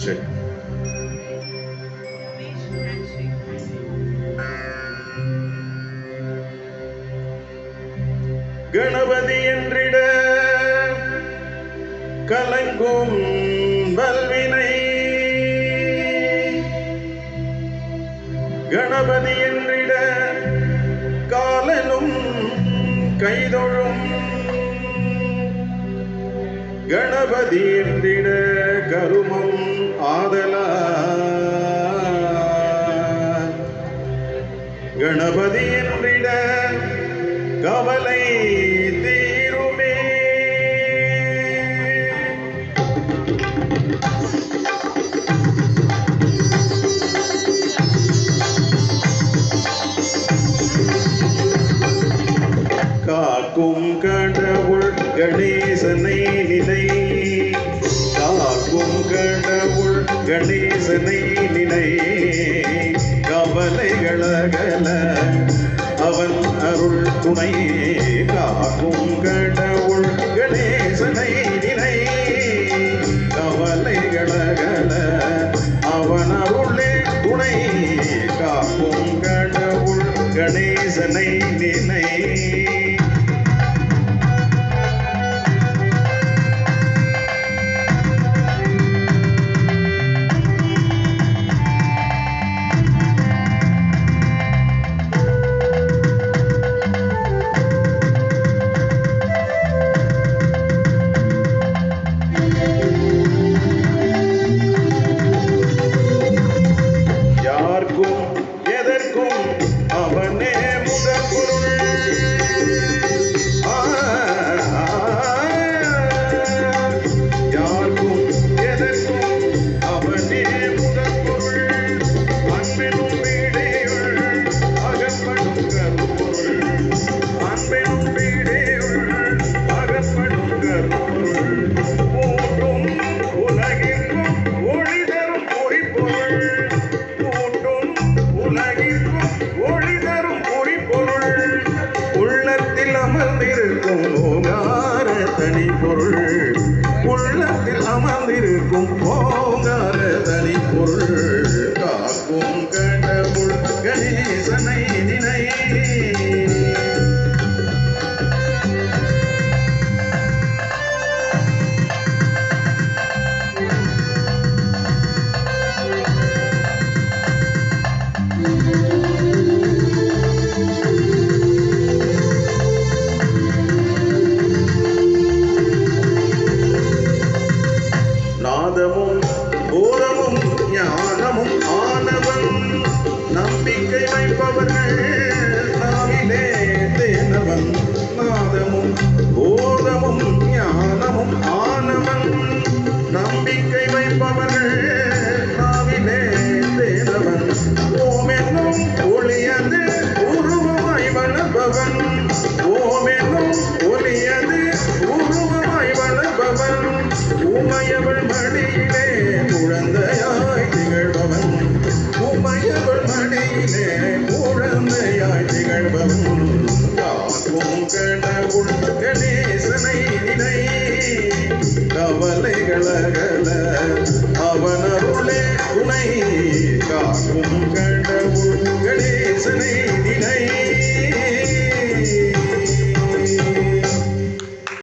Handshake. Ganapathi என்றிட கலங்கும் வல்வினை, கணபதி என்றிட காலனும் கைதொழும், கணபதி என்றிட கருமம் ஆதலால், கணபதி என்றிட கவலை தீருமே. காக்கும் கடவுள் கணேசனை நினை, காக்கும் கடவுள் கணேசனை நினை, கவலைகளகல அவன் அருள் துணை. காக்கும் கடவுள் கணேசனை நினை, கவலைகளகல அவன் அருளே துணை. காக்கும் கடவுள் கணேசனை நினை. தனி பொருள் உள்ளத்தில் அமர்ந்திருக்கும் ஓங்கார தனி பொருள். காக்கும் கடவுள் கணேசனை நினை. நாதமும் போதமும் ஞானமும் ஆனவன், நம்பிக்கை வைப்பவர்கள் நாவிலே தேனவன். நாதமும் போதமும் ஞானமும் ஆனவன், நம்பிக்கை வைப்பவர்கள் நாவிலே தேனவன். ஓமென்னும் ஒளியது உருவமாய் வளர்பவன், ஓமென்னும் ஒளியது உருவமாய் வளர்பவன். உமையவள் மடியிலே குழந்தையாய் திகழ்பவன், உமையவள் மடியிலே குழந்தையாய் திகழ்பவன். காக்கும் கடவுள் கணேசனை நினை, கவலைகளக